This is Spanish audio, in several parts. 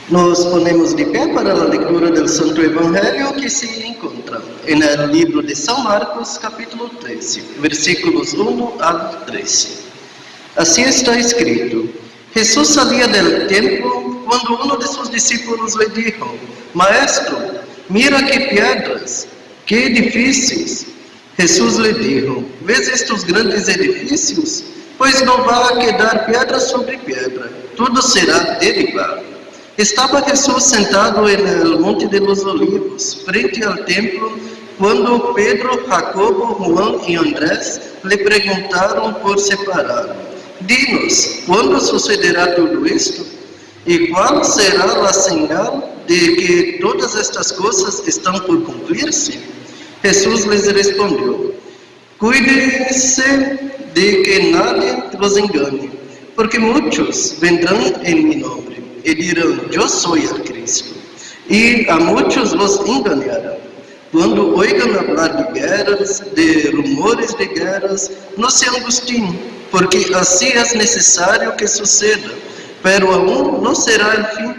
Nos ponemos de pé para la lectura del Santo Evangelio que se encuentra en el libro de San Marcos, capítulo 13, versículos 1 al 13. Así está escrito: Jesús salía del templo cuando uno de sus discípulos le dijo: Maestro, mira qué piedras, qué edificios. Jesús le dijo: ¿Ves estos grandes edificios? Pues no va a quedar piedra sobre piedra, todo será derribado. Estaba Jesús sentado en el Monte de los Olivos, frente al templo, cuando Pedro, Jacobo, Juan y Andrés le preguntaron por separado: Dinos, ¿cuándo sucederá todo esto? ¿Y cuál será la señal de que todas estas cosas están por cumplirse? Jesús les respondió: Cuídense de que nadie los engañe, porque muchos vendrán en mi nombre y dirán: Yo soy el Cristo, y a muchos los engañarán. Cuando oigan hablar de guerras, de rumores de guerras, no se angustien, porque así es necesario que suceda, pero aún no será el fin.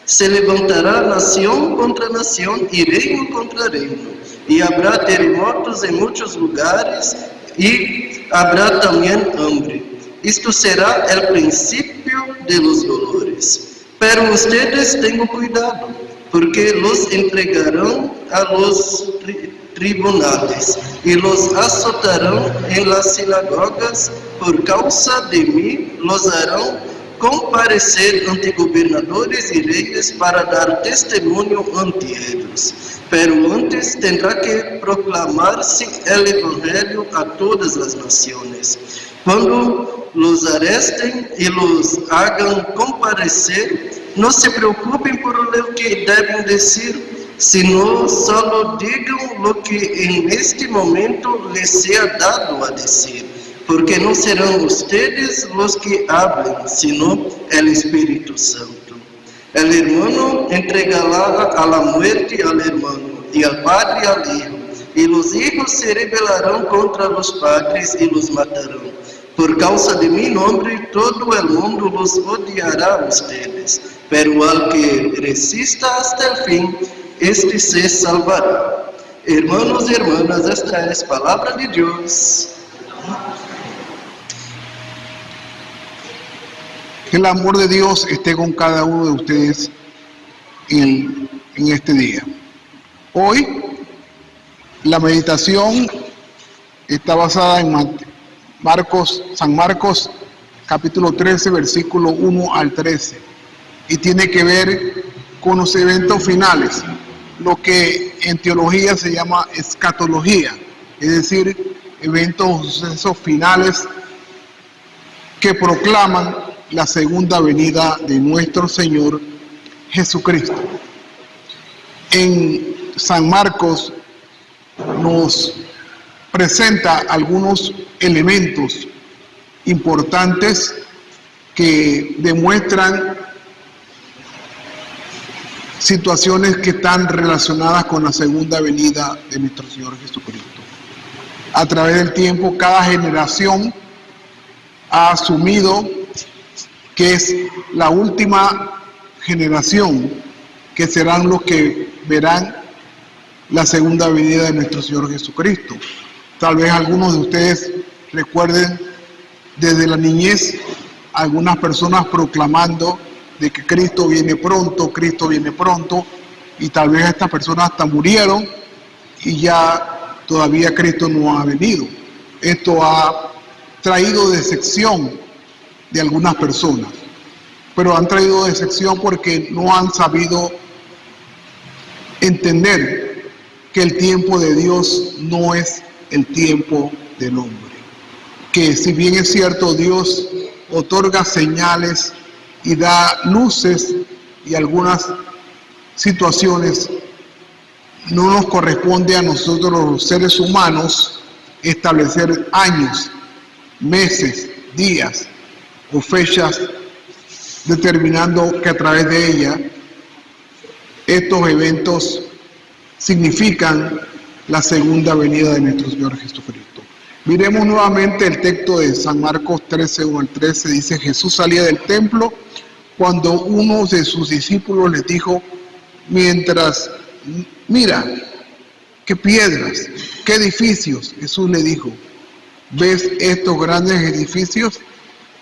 Se levantará nación contra nación y reino contra reino, y habrá terremotos en muchos lugares, y habrá también hambre. Esto será el principio de los dolores. Pero ustedes tengan cuidado, porque los entregarán a los tribunales y los azotarán en las sinagogas. Por causa de mí los harán comparecer ante gobernadores y reyes para dar testimonio ante ellos. Pero antes tendrá que proclamarse el Evangelio a todas las naciones. Cuando los arresten y los hagan comparecer, no se preocupen por lo que deben decir, sino solo digan lo que en este momento les sea dado a decir, porque no serán ustedes los que hablen, sino el Espíritu Santo. El hermano entregará a la muerte al hermano, y al padre al hijo, y los hijos se rebelarán contra los padres y los matarán. Por causa de mi nombre, todo el mundo los odiará a ustedes, pero al que resista hasta el fin, este se salvará. Hermanos y hermanas, esta es palabra de Dios. Que el amor de Dios esté con cada uno de ustedes en este día. Hoy, la meditación está basada en San Marcos, capítulo 13, versículo 1 al 13, y tiene que ver con los eventos finales, lo que en teología se llama escatología, es decir, eventos, sucesos finales que proclaman la segunda venida de nuestro Señor Jesucristo. En San Marcos nos presenta algunos elementos importantes que demuestran situaciones que están relacionadas con la segunda venida de nuestro Señor Jesucristo. A través del tiempo, cada generación ha asumido que es la última generación que serán los que verán la segunda venida de nuestro Señor Jesucristo. Tal vez algunos de ustedes recuerden desde la niñez algunas personas proclamando de que Cristo viene pronto, y tal vez estas personas hasta murieron y ya todavía Cristo no ha venido. Esto ha traído decepción de algunas personas, pero han traído decepción porque no han sabido entender que el tiempo de Dios no es el tiempo del hombre. Que si bien es cierto, Dios otorga señales y da luces y algunas situaciones, no nos corresponde a nosotros los seres humanos establecer años, meses, días o fechas, determinando que a través de ella estos eventos significan la segunda venida de nuestro Señor Jesucristo. Miremos nuevamente el texto de San Marcos 13, 1 al 13, dice: Jesús salía del templo cuando uno de sus discípulos les dijo, mira, qué piedras, qué edificios. Jesús le dijo, ¿ves estos grandes edificios?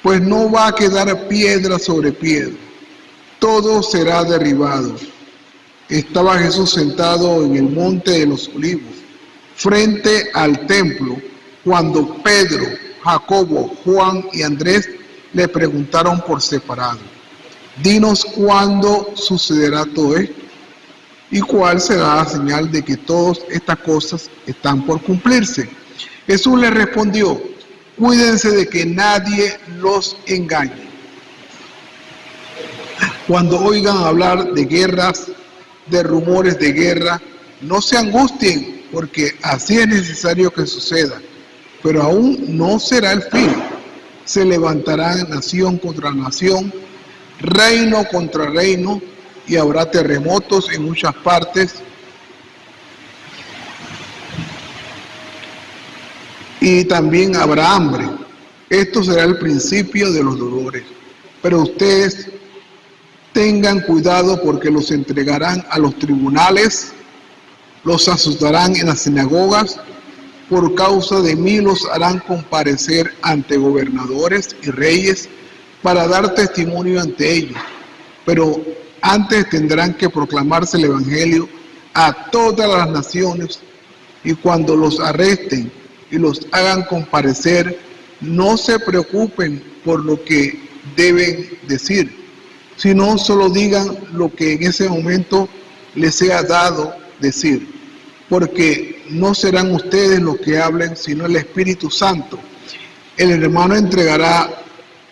Pues no va a quedar piedra sobre piedra, todo será derribado. Estaba Jesús sentado en el monte de los Olivos, frente al templo, cuando Pedro, Jacobo, Juan y Andrés le preguntaron por separado, dinos cuándo sucederá todo esto y cuál será la señal de que todas estas cosas están por cumplirse. Jesús les respondió, cuídense de que nadie los engañe. Cuando oigan hablar de guerras, de rumores de guerra, no se angustien, porque así es necesario que suceda, pero aún no será el fin. Se levantará nación contra nación, reino contra reino, y habrá terremotos en muchas partes, y también habrá hambre. Esto será el principio de los dolores. Pero ustedes tengan cuidado, porque los entregarán a los tribunales, los azotarán en las sinagogas, por causa de mí los harán comparecer ante gobernadores y reyes para dar testimonio ante ellos. Pero antes tendrán que proclamarse el evangelio a todas las naciones, y cuando los arresten y los hagan comparecer, no se preocupen por lo que deben decir, sino solo digan lo que en ese momento les sea dado decir, porque no serán ustedes los que hablen, sino el Espíritu Santo. El hermano entregará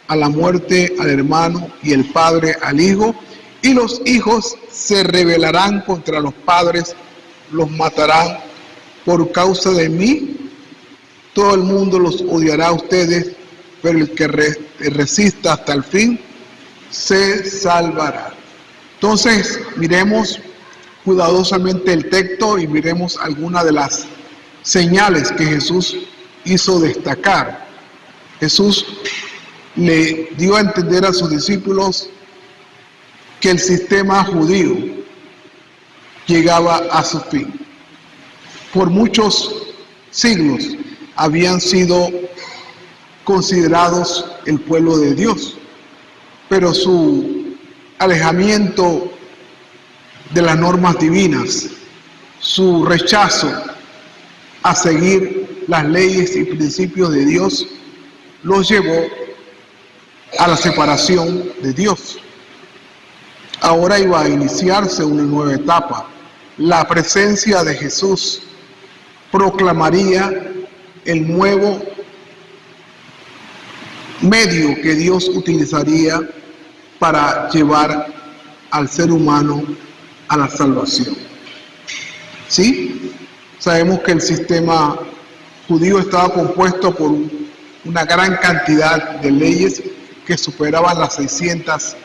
a la muerte al hermano, y el padre al hijo, y los hijos se rebelarán contra los padres, los matarán. Por causa de mí, todo el mundo los odiará a ustedes, pero el que resista hasta el fin se salvará. Entonces, miremos cuidadosamente el texto y miremos algunas de las señales que Jesús hizo destacar. Jesús le dio a entender a sus discípulos que el sistema judío llegaba a su fin. Por muchos siglos habían sido considerados el pueblo de Dios, pero su alejamiento de las normas divinas, su rechazo a seguir las leyes y principios de Dios, los llevó a la separación de Dios. Ahora iba a iniciarse una nueva etapa. La presencia de Jesús proclamaría el nuevo medio que Dios utilizaría para llevar al ser humano a la salvación. ¿Sí? Sabemos que el sistema judío estaba compuesto por una gran cantidad de leyes que superaban las 600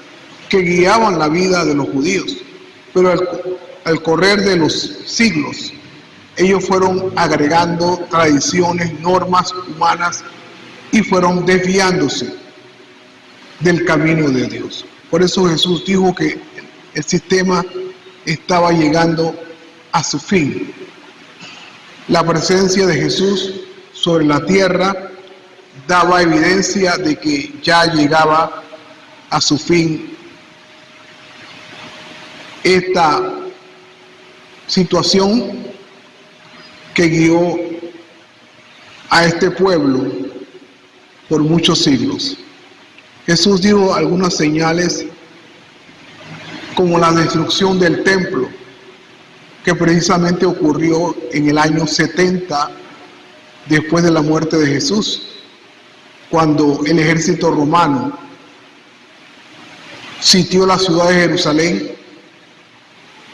que guiaban la vida de los judíos, pero al correr de los siglos ellos fueron agregando tradiciones, normas humanas, y fueron desviándose del camino de Dios. Por eso Jesús dijo que el sistema estaba llegando a su fin. La presencia de Jesús sobre la tierra daba evidencia de que ya llegaba a su fin esta situación que guió a este pueblo por muchos siglos. Jesús dio algunas señales, como la destrucción del templo, que precisamente ocurrió en el año 70 después de la muerte de Jesús, cuando el ejército romano sitió la ciudad de Jerusalén,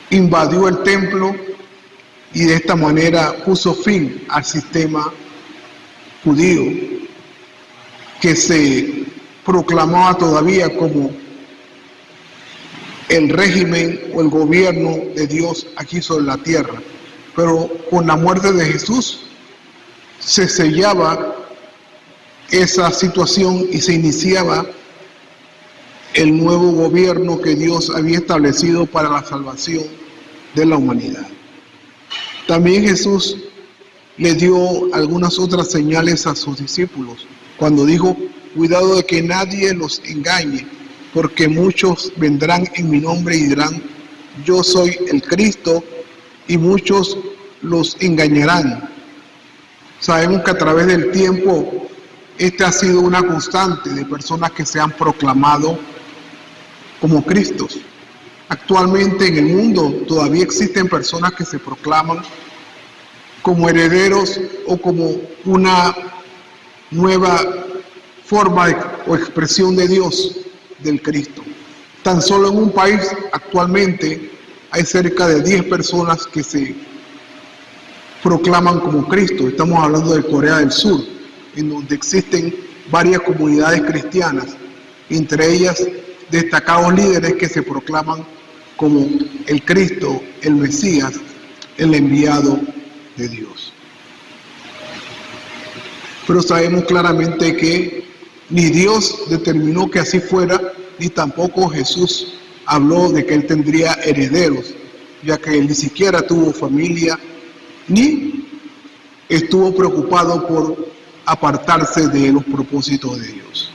invadió el templo y de esta manera puso fin al sistema judío, que se proclamaba todavía como el régimen o el gobierno de Dios aquí sobre la tierra. Pero con la muerte de Jesús se sellaba esa situación y se iniciaba el nuevo gobierno que Dios había establecido para la salvación de la humanidad. También Jesús le dio algunas otras señales a sus discípulos cuando dijo: cuidado de que nadie los engañe, porque muchos vendrán en mi nombre y dirán: yo soy el Cristo, y muchos los engañarán. Sabemos que a través del tiempo esta ha sido una constante de personas que se han proclamado como Cristos. Actualmente en el mundo todavía existen personas que se proclaman como herederos o como una nueva forma o expresión de Dios, del Cristo. Tan solo en un país actualmente hay cerca de 10 personas que se proclaman como Cristo. Estamos hablando de Corea del Sur, en donde existen varias comunidades cristianas, entre ellas destacados líderes que se proclaman como el Cristo, el Mesías, el enviado de Dios. Pero sabemos claramente que ni Dios determinó que así fuera, ni tampoco Jesús habló de que él tendría herederos, ya que él ni siquiera tuvo familia, ni estuvo preocupado por apartarse de los propósitos de Dios.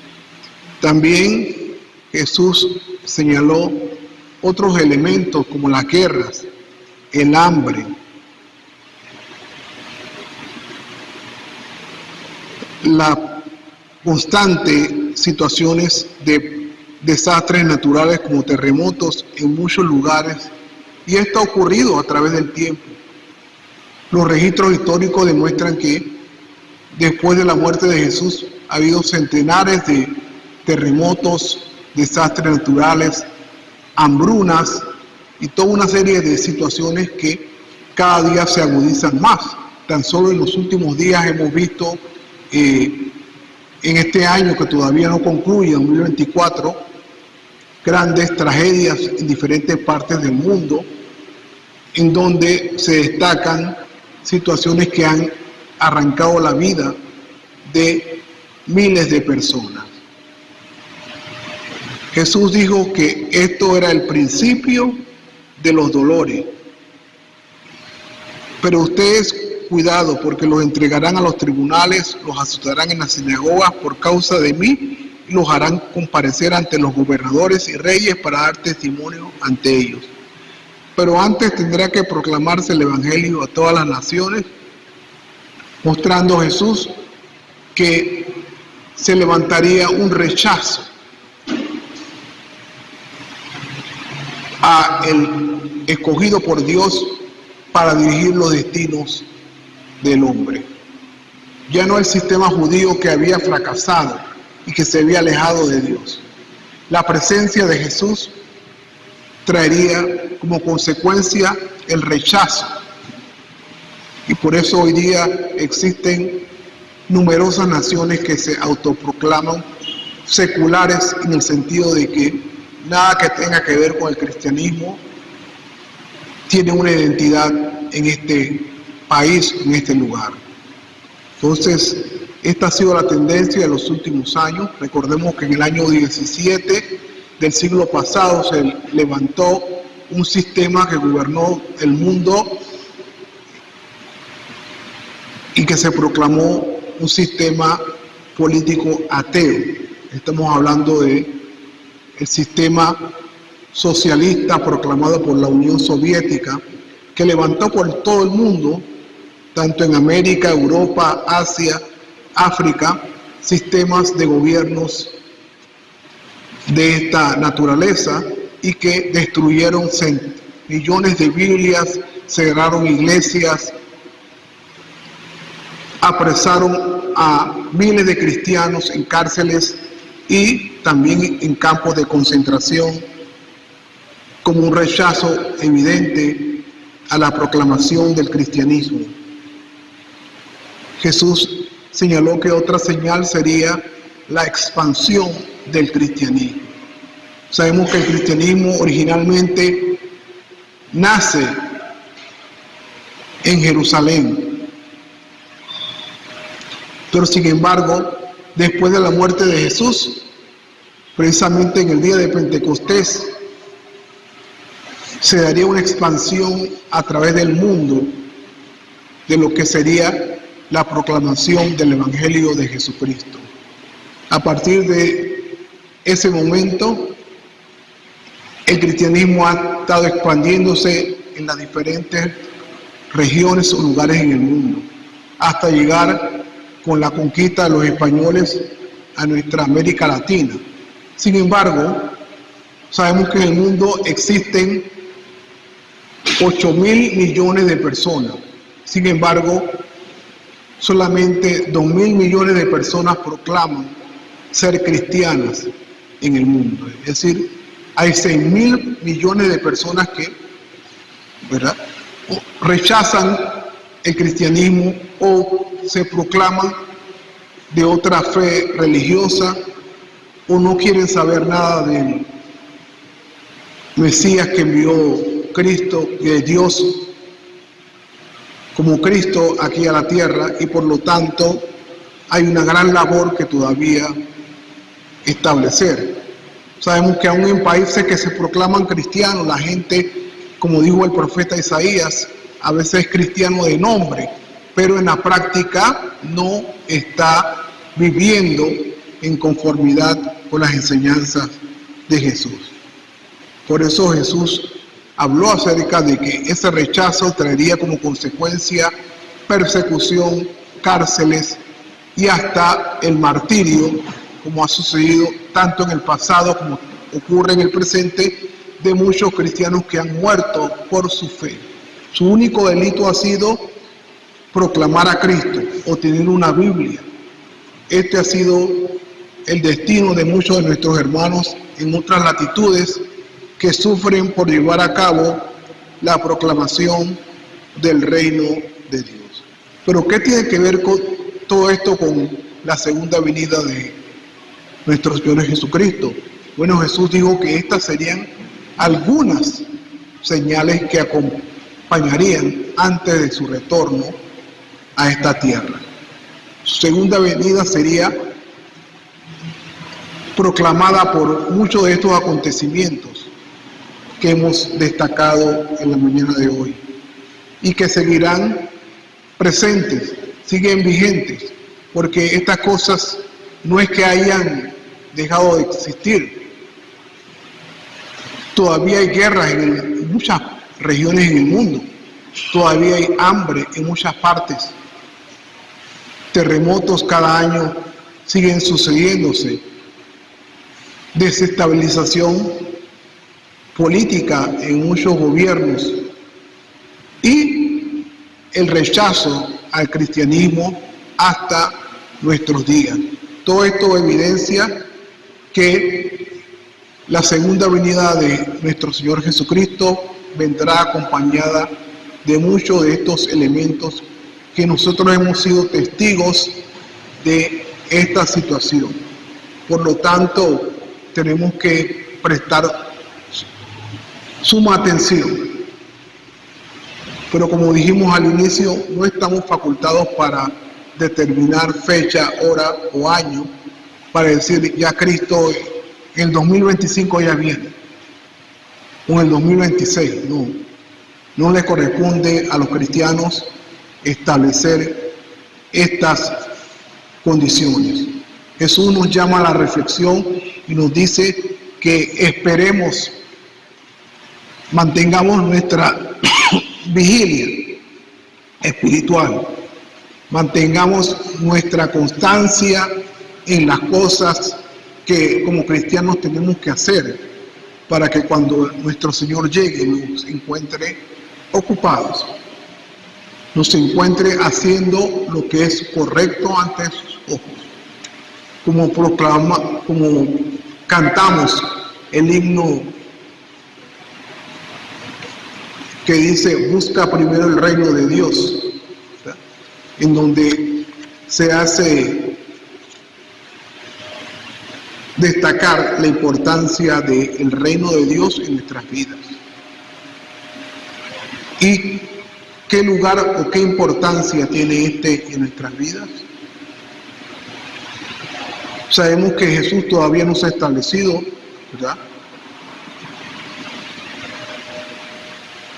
También Jesús señaló otros elementos como las guerras, el hambre, la constante situaciones de desastres naturales como terremotos en muchos lugares, y esto ha ocurrido a través del tiempo. Los registros históricos demuestran que después de la muerte de Jesús ha habido centenares de terremotos, desastres naturales, hambrunas y toda una serie de situaciones que cada día se agudizan más. Tan solo en los últimos días hemos visto en este año que todavía no concluye, 2024, grandes tragedias en diferentes partes del mundo, en donde se destacan situaciones que han arrancado la vida de miles de personas. Jesús dijo que esto era el principio de los dolores. Pero ustedes, cuidado, porque los entregarán a los tribunales, los azotarán en las sinagogas por causa de mí, y los harán comparecer ante los gobernadores y reyes para dar testimonio ante ellos. Pero antes tendrá que proclamarse el evangelio a todas las naciones, mostrando Jesús que se levantaría un rechazo a el escogido por Dios para dirigir los destinos del hombre. Ya no el sistema judío que había fracasado y que se había alejado de Dios. La presencia de Jesús traería como consecuencia el rechazo. Y por eso hoy día existen numerosas naciones que se autoproclaman seculares, en el sentido de que nada que tenga que ver con el cristianismo tiene una identidad en este país, en este lugar. Entonces, esta ha sido la tendencia de los últimos años. Recordemos que en el año 17 del siglo pasado se levantó un sistema que gobernó el mundo y que se proclamó un sistema político ateo. Estamos hablando de el sistema socialista proclamado por la Unión Soviética, que levantó por todo el mundo, tanto en América, Europa, Asia, África, sistemas de gobiernos de esta naturaleza, y que destruyeron millones de Biblias, cerraron iglesias, apresaron a miles de cristianos en cárceles y también en campos de concentración, como un rechazo evidente a la proclamación del cristianismo. Jesús señaló que otra señal sería la expansión del cristianismo. Sabemos que el cristianismo originalmente nace en Jerusalén, pero sin embargo, después de la muerte de Jesús, precisamente en el día de Pentecostés, se daría una expansión a través del mundo de lo que sería la proclamación del Evangelio de Jesucristo. A partir de ese momento, el cristianismo ha estado expandiéndose en las diferentes regiones o lugares en el mundo, hasta llegar con la conquista de los españoles a nuestra América Latina. Sin embargo, sabemos que en el mundo existen 8.000 millones de personas. Sin embargo, solamente 2.000 millones de personas proclaman ser cristianas en el mundo. Es decir, hay 6.000 millones de personas que, ¿verdad?, rechazan el cristianismo o se proclaman de otra fe religiosa o no quieren saber nada del Mesías que envió Cristo, de Dios como Cristo aquí a la tierra, y por lo tanto hay una gran labor que todavía establecer. Sabemos que aún en países que se proclaman cristianos, la gente, como dijo el profeta Isaías, a veces es cristiano de nombre, pero en la práctica no está viviendo en conformidad con las enseñanzas de Jesús. Por eso Jesús habló acerca de que ese rechazo traería como consecuencia persecución, cárceles y hasta el martirio, como ha sucedido tanto en el pasado como ocurre en el presente, de muchos cristianos que han muerto por su fe. Su único delito ha sido proclamar a Cristo o tener una Biblia. Este ha sido el destino de muchos de nuestros hermanos en otras latitudes que sufren por llevar a cabo la proclamación del reino de Dios. Pero ¿qué tiene que ver con todo esto con la segunda venida de nuestro Señor Jesucristo? Bueno, Jesús dijo que estas serían algunas señales que acompañarían antes de su retorno a esta tierra. Su segunda venida sería proclamada por muchos de estos acontecimientos que hemos destacado en la mañana de hoy y que seguirán presentes, siguen vigentes, porque estas cosas no es que hayan dejado de existir. Todavía hay guerras en muchas regiones en el mundo, todavía hay hambre en muchas partes, terremotos cada año siguen sucediéndose, desestabilización política en muchos gobiernos y el rechazo al cristianismo hasta nuestros días. Todo esto evidencia que la segunda venida de nuestro Señor Jesucristo vendrá acompañada de muchos de estos elementos que nosotros hemos sido testigos de esta situación. Por lo tanto, tenemos que prestar suma atención. Pero como dijimos al inicio, no estamos facultados para determinar fecha, hora o año para decir ya Cristo en el 2025 ya viene o en el 2026. No le corresponde a los cristianos establecer estas condiciones. Jesús nos llama a la reflexión y nos dice que esperemos, mantengamos nuestra vigilia espiritual, mantengamos nuestra constancia en las cosas que como cristianos tenemos que hacer para que cuando nuestro Señor llegue nos encuentre ocupados, nos encuentre haciendo lo que es correcto ante sus ojos. Como cantamos el himno que dice, busca primero el reino de Dios, ¿verdad?, en donde se hace destacar la importancia del reino de Dios en nuestras vidas. ¿Y qué lugar o qué importancia tiene este en nuestras vidas? Sabemos que Jesús todavía no se ha establecido, ¿verdad?,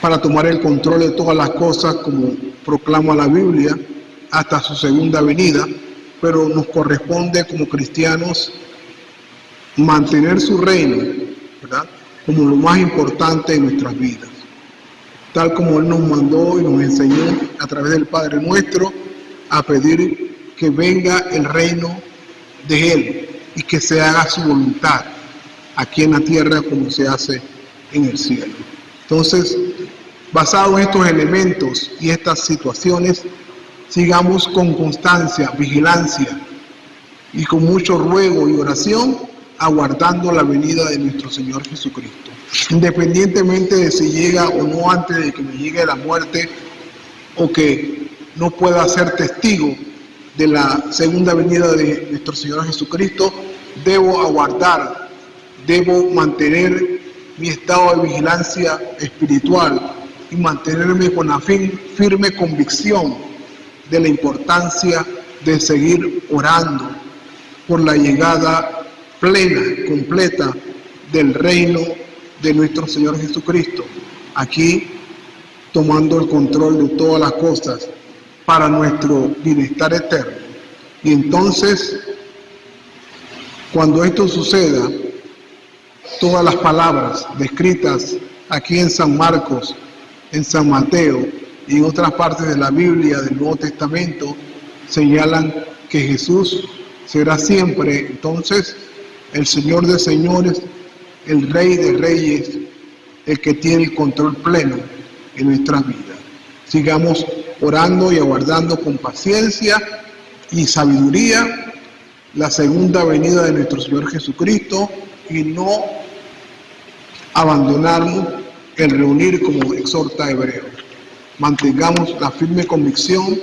para tomar el control de todas las cosas, como proclama la Biblia, hasta su segunda venida, pero nos corresponde como cristianos mantener su reino, ¿verdad?, como lo más importante de nuestras vidas, tal como Él nos mandó y nos enseñó a través del Padre Nuestro a pedir que venga el reino de Él y que se haga su voluntad aquí en la tierra como se hace en el cielo. Entonces, basado en estos elementos y estas situaciones, sigamos con constancia, vigilancia y con mucho ruego y oración, aguardando la venida de nuestro Señor Jesucristo. Independientemente de si llega o no antes de que me llegue la muerte, o que no pueda ser testigo de la segunda venida de nuestro Señor Jesucristo, debo aguardar, debo mantener mi estado de vigilancia espiritual y mantenerme con la firme convicción de la importancia de seguir orando por la llegada plena, completa del reino de nuestro Señor Jesucristo, aquí tomando el control de todas las cosas para nuestro bienestar eterno. Y entonces, cuando esto suceda, todas las palabras descritas aquí en San Marcos, en San Mateo y en otras partes de la Biblia del Nuevo Testamento señalan que Jesús será siempre entonces el Señor de señores, el Rey de reyes, el que tiene el control pleno en nuestras vidas. Sigamos orando y aguardando con paciencia y sabiduría la segunda venida de nuestro Señor Jesucristo y no abandonarnos el reunir como exhorta Hebreo. Mantengamos la firme convicción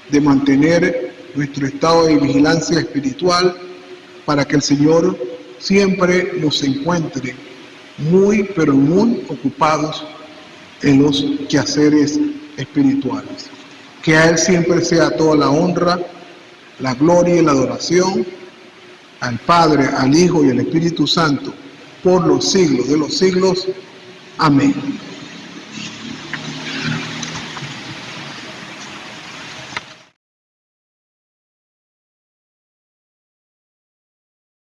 de mantener nuestro estado de vigilancia espiritual para que el Señor siempre nos encuentre muy, pero muy ocupados en los quehaceres espirituales. Que a Él siempre sea toda la honra, la gloria y la adoración, al Padre, al Hijo y al Espíritu Santo, por los siglos de los siglos. Amén.